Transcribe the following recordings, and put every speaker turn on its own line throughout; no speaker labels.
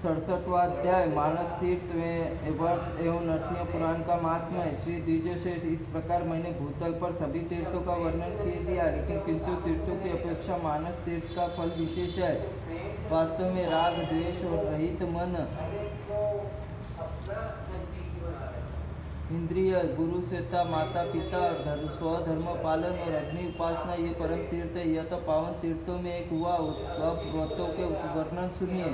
67वां अध्याय मानस तीर्थ एवं नरसिंह पुराण का महात्म्य। श्री द्विजश्रेष्ठ, इस प्रकार मैंने भूतल पर सभी तीर्थों का वर्णन किए दिया, लेकिन किंतु तीर्थों की अपेक्षा मानस तीर्थ का फल विशेष है। वास्तव में राग द्वेष और रहित मन, इंद्रिय, गुरु सेता, माता पिता, स्वधर्म पालन और अग्नि उपासना ये परम तीर्थ है। यह तो पावन तीर्थों में एक हुआ। अब व्रतों के वर्णन सुनिए।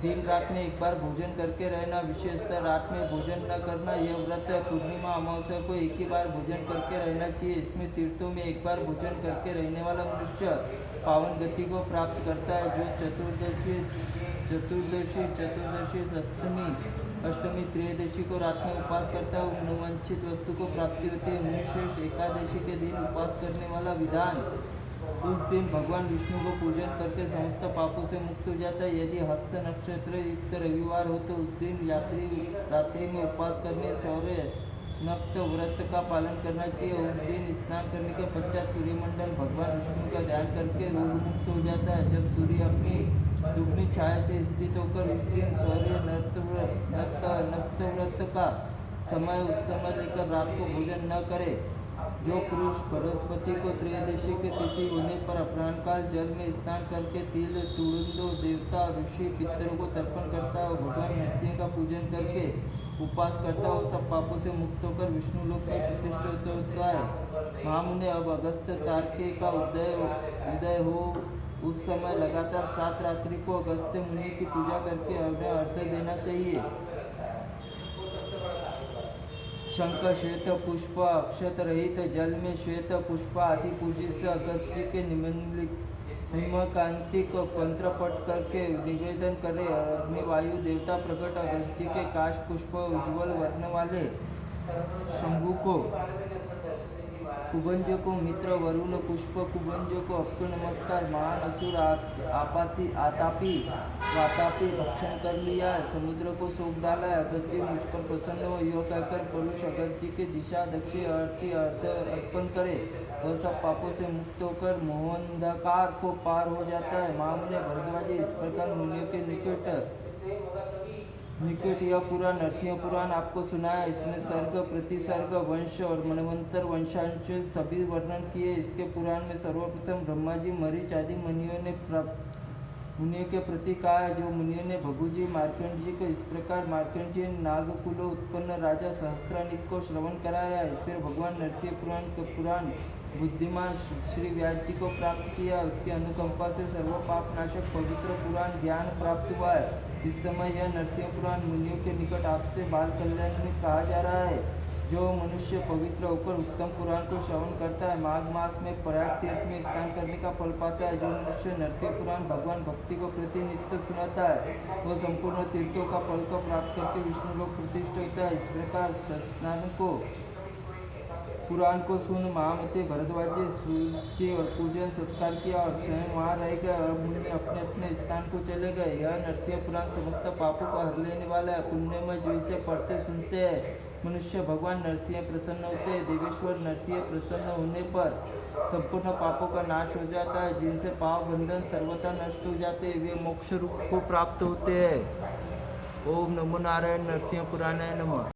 दिन रात में एक बार भोजन करके रहना, विशेषतः रात में भोजन न करना, यह व्रत है। पूर्णिमा अमावस्या को एक ही बार भोजन करके रहना चाहिए। इसमें तीर्थों में एक बार भोजन करके रहने वाला मनुष्य पावन गति को प्राप्त करता है। जो चतुर्दशी अष्टमी त्रयोदशी को रात में उपास करता है, मनोवांछित वस्तु को प्राप्ति होती है। मुनिश्रेष्ठ, एकादशी के दिन उपास करने वाला विधान, उस दिन भगवान विष्णु को पूजन करके समस्त पापों से मुक्त हो जाता है। यदि हस्त नक्षत्र युक्त रविवार हो तो उस दिन रात्रि में उपवास करने सौर्य नक्त व्रत का पालन करना चाहिए। उस दिन स्नान करने के पश्चात सूर्यमंडल भगवान विष्णु का ध्यान करके रोग मुक्त हो जाता है। जब सूर्य अपनी दुगनी छाया से स्थित होकर उस दिन सौर्य नक्त व्रत का समय उस समय लेकर रात को भोजन न करे। जो पुरुष बृहस्पति को त्रयोदशी की तिथि होने पर अपराह्न काल जल में स्नान करके तिल तुड़ुंदो देवता ऋषि पितरों को तर्पण करता है और भगवान नरसिंह का पूजन करके उपास करता है, वो सब पापों से मुक्त होकर विष्णु लोक में प्रतिष्ठित होता है। महामुनि, अब अगस्त तारके का उदय हो उस समय लगातार 7 रात्रि को अगस्त्य मुनि की पूजा करके उन्हें अर्घ्य देना चाहिए। शंख, श्वेत पुष्प, अक्षत रहित जल में श्वेत पुष्प आदि पूजी से अगस्त जी के निमकांतिक मंत्र पठ करके निवेदन करे। अग्निवायु देवता प्रकट अगस्त जी के काश पुष्प उज्ज्वल वर्ण वाले शंभु को, कुबंज को मित्र, वरुण पुष्प कुबंज को अप्र नमस्कार। महान असुर आतापी वातापी भक्षण कर लिया है, समुद्र को सौंप डाला है। अगस्त जी मुझ पर प्रसन्न हो, यह कहकर पुरुष अगस्त जी की दिशा दक्षिण आरती अर्पण करे, वह सब पापों से मुक्त होकर मोहंधकार को पार हो जाता है। महामुनि भरद्वाज, इस प्रकार मुनियों के निकट यह पूरा नरसिंह पुराण आपको सुनाया। इसमें सर्ग, प्रतिसर्ग, वंश और मनवंतर वंशांश सभी वर्णन किए। इसके पुराण में सर्वप्रथम ब्रह्मा जी, मरीच आदि मुनियों के प्रति कहा, जो मुनियों ने भगुजी मार्कंड जी को इस प्रकार मार्कंड जी नागकुलो उत्पन्न राजा सहस्त्रानिक को श्रवण कराया। फिर भगवान नरसिंह पुराण बुद्धिमान श्री व्यास जी को प्राप्त किया। उसकी अनुकंपा से सर्व पाप नाशक पवित्र पुराण ज्ञान प्राप्त हुआ है। इस समय यह नरसिंह पुराण मुनियों के निकट आपसे बाल कल्याण में कहा जा रहा है। जो मनुष्य पवित्र होकर उत्तम पुराण को श्रवण करता है, माघ मास में प्रयाग तीर्थ में स्नान करने का फल पाता है। जो मनुष्य नरसिंह पुराण भगवान भक्ति को प्रतिनित्य सुनाता है, वह संपूर्ण तीर्थों का फल को प्राप्त करके विष्णु लोक प्रतिष्ठित होता है। इस प्रकार स्नान को पुराण को सुन महामते भरद्वाज सूची और पूजन सत्कार किया और स्वयं वहाँ रह गए। अब मुनि अपने अपने स्थान को चले गए। यह नरसिंह पुराण समस्त पापों को हर लेने वाला है। पुण्यमय जो इसे पढ़ते सुनते हैं, मनुष्य भगवान नरसिंह प्रसन्न होते हैं। देवेश्वर नरसिंह प्रसन्न होने पर संपूर्ण पापों का नाश हो जाता है। जिनसे पाप बंधन सर्वथा नष्ट हो जाते हैं, वे मोक्ष रूप को प्राप्त होते हैं। ओम नमो नारायण। नरसिंह पुराणाय नमः।